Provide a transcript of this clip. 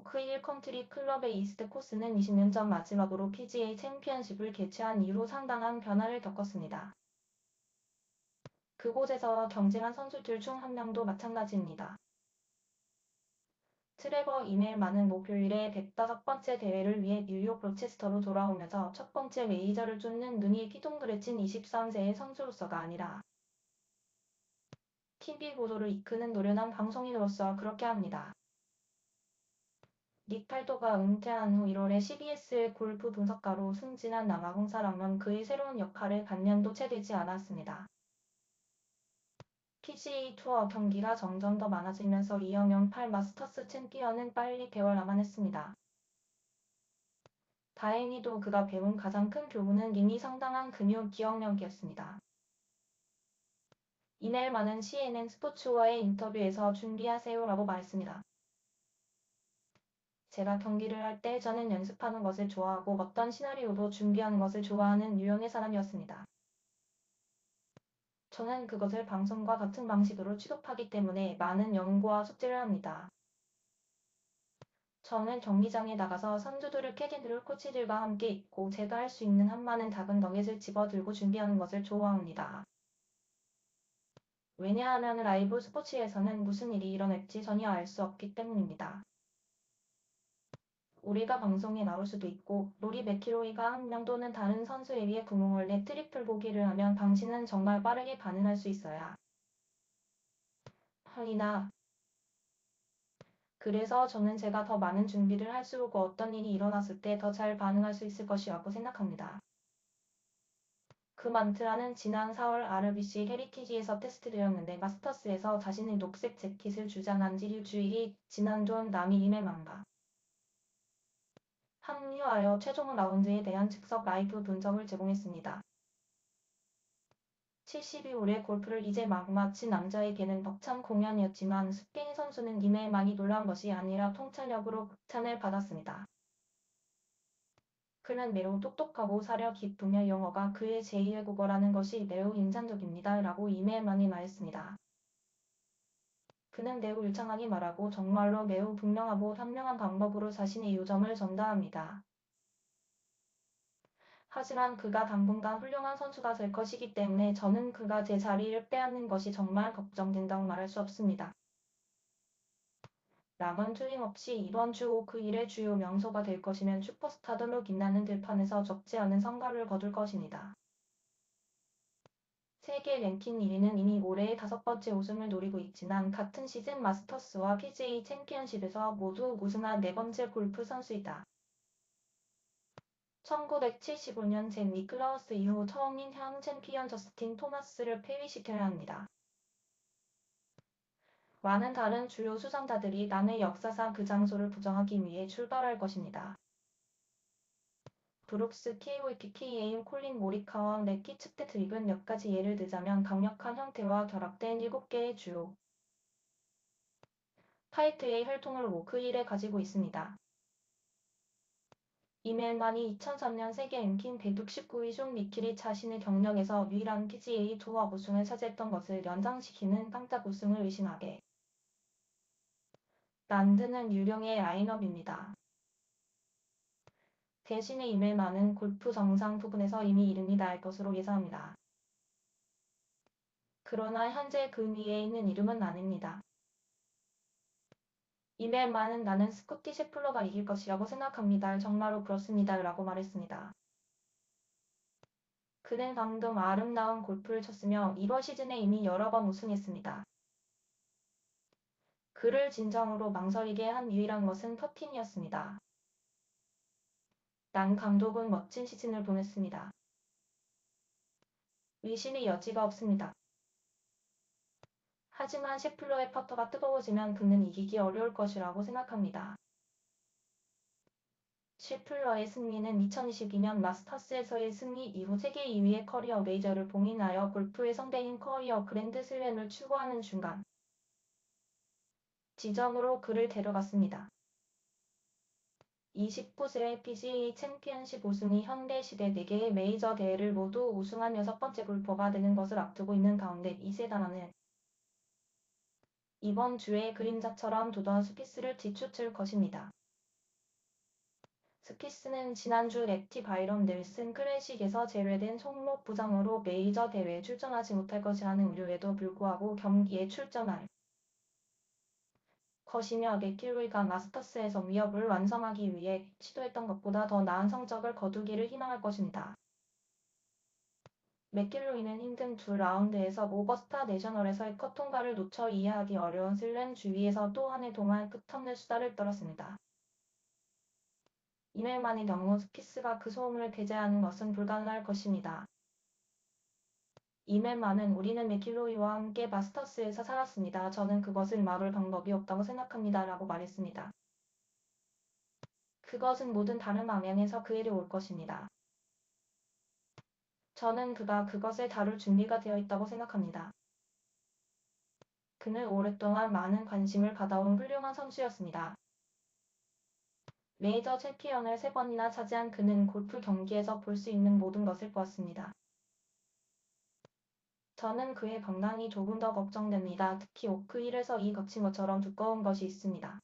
오크힐 컨트리 클럽의 이스트 코스는 20년 전 마지막으로 PGA 챔피언십을 개최한 이후 상당한 변화를 겪었습니다. 그곳에서 경쟁한 선수들 중 한 명도 마찬가지입니다. 트레버 이멜만은 목요일에 105번째 대회를 위해 뉴욕 로체스터로 돌아오면서 첫 번째 메이저를 쫓는 눈이 휘둥그레친 23세의 선수로서가 아니라 TV 보도를 이끄는 노련한 방송인으로서 그렇게 합니다. 닉 팔도가 은퇴한 후 1월에 CBS의 골프 분석가로 승진한 남아공사라면 그의 새로운 역할을 반년도 채 되지 않았습니다. PGA 투어 경기가 점점 더 많아지면서 이영영 8 마스터스 챔피언은 빨리 배워야만 했습니다. 다행히도 그가 배운 가장 큰 교훈은 이미 상당한 근육 기억력이었습니다. 이멜만은 CNN 스포츠와의 인터뷰에서 준비하세요라고 말했습니다. 제가 경기를 할 때 저는 연습하는 것을 좋아하고 어떤 시나리오도 준비하는 것을 좋아하는 유형의 사람이었습니다. 저는 그것을 방송과 같은 방식으로 취급하기 때문에 많은 연구와 숙제를 합니다. 저는 경기장에 나가서 선수들을 캐디들 코치들과 함께 있고 제가 할 수 있는 한 많은 작은 너겟을 집어들고 준비하는 것을 좋아합니다. 왜냐하면 라이브 스포츠에서는 무슨 일이 일어날지 전혀 알 수 없기 때문입니다. 우리가 방송에 나올 수도 있고 로리 맥키로이가 한 명 또는 다른 선수에 비해 구멍을 내 트리플 보기를 하면 당신은 정말 빠르게 반응할 수 있어야 하리나. 그래서 저는 제가 더 많은 준비를 할수록 어떤 일이 일어났을 때 더 잘 반응할 수 있을 것이라고 생각합니다. 그 만트라는 지난 4월 RBC 헤리티지에서 테스트되었는데 마스터스에서 자신의 녹색 재킷을 주장한 지류 주일이 지난 존 남이 이멜만과 합류하여 최종 라운드에 대한 즉석 라이브 분석을 제공했습니다. 72홀의 골프를 이제 막 마친 남자에게는 벅찬 공연이었지만 스페인 선수는 이멜만이 놀라운 것이 아니라 통찰력으로 극찬을 받았습니다. 그는 매우 똑똑하고 사려 깊으며 영어가 그의 제2의 국어라는 것이 매우 인상적입니다. 라고 이멜만이 말했습니다. 그는 매우 유창하게 말하고 정말로 매우 분명하고 현명한 방법으로 자신의 요점을 전달합니다. 하지만 그가 당분간 훌륭한 선수가 될 것이기 때문에 저는 그가 제 자리를 빼앗는 것이 정말 걱정된다고 말할 수 없습니다. 락은 틀림없이 이번 주 오크힐의 주요 명소가 될 것이며 슈퍼스타들로 빛나는 들판에서 적지 않은 성과를 거둘 것입니다. 세계 랭킹 1위는 이미 올해의 5번째 우승을 노리고 있지만 같은 시즌 마스터스와 PGA 챔피언십에서 모두 우승한 4번째 골프 선수이다. 1975년 잭 니클라우스 이후 처음인 현 챔피언 저스틴 토마스를 폐위시켜야 합니다. 많은 다른 주요 수상자들이 남의 역사상 그 장소를 부정하기 위해 출발할 것입니다. 브룩스 케이오이키 케이에임 콜린 모리카와 레키 측대트릭은 몇 가지 예를 들자면 강력한 형태와 결합된 7개의 주요 타이트의 혈통을 오크힐에 가지고 있습니다. 이멜만이 2003년 세계 랭킹 169위 중 미킬이 자신의 경력에서 유일한 PGA 투어 우승을 차지했던 것을 연장시키는 깜짝 우승을 의심하게 만드는 유령의 라인업입니다. 대신에 이멜만은 골프 정상 부분에서 이미 이름이 날 것으로 예상합니다. 그러나 현재 그 위에 있는 이름은 아닙니다. 이멜만은 나는 스코티 셰플러가 이길 것이라고 생각합니다. 정말로 그렇습니다. 라고 말했습니다. 그는 방금 아름다운 골프를 쳤으며 이번 시즌에 이미 여러 번 우승했습니다. 그를 진정으로 망설이게 한 유일한 것은 퍼팅이었습니다. 난 감독은 멋진 시즌을 보냈습니다. 의심의 여지가 없습니다. 하지만 셰플러의 퍼터가 뜨거워지면 그는 이기기 어려울 것이라고 생각합니다. 셰플러의 승리는 2022년 마스터스에서의 승리 이후 세계 2위의 커리어 메이저를 봉인하여 골프의 성대인 커리어 그랜드 슬램을 추구하는 순간 지점으로 그를 데려갔습니다. 29세 PGA 챔피언십 우승이 현대 시대 4개의 메이저 대회를 모두 우승한 6번째 골퍼가 되는 것을 앞두고 있는 가운데 이세다나는 이번 주에 그림자처럼 두던 스피스를 뒤쫓을 것입니다. 스키스는 지난주 레티 바이런 넬슨 클래식에서 제외된 손목 부상으로 메이저 대회에 출전하지 못할 것이라는 우려에도 불구하고 경기에 출전할 것이며 맥길로이가 마스터스에서 위협을 완성하기 위해 시도했던 것보다 더 나은 성적을 거두기를 희망할 것입니다. 맥길로이는 힘든 두 라운드에서 오거스타 내셔널에서의 컷 통과를 놓쳐 이해하기 어려운 슬램 주위에서 또 한 해 동안 끝없는 수다를 떨었습니다. 이날만의 경우 스키스가 그 소음을 배제하는 것은 불가능할 것입니다. 이날만은 우리는 맥길로이와 함께 마스터스에서 살았습니다. 저는 그것을 막을 방법이 없다고 생각합니다. 라고 말했습니다. 그것은 모든 다른 방향에서 그 일이 올 것입니다. 저는 그가 그것을 다룰 준비가 되어 있다고 생각합니다. 그는 오랫동안 많은 관심을 받아온 훌륭한 선수였습니다. 메이저 챔피언을 3번이나 차지한 그는 골프 경기에서 볼 수 있는 모든 것을 보았습니다. 저는 그의 건강이 조금 더 걱정됩니다. 특히 오크힐에서 이 거친 것처럼 두꺼운 것이 있습니다.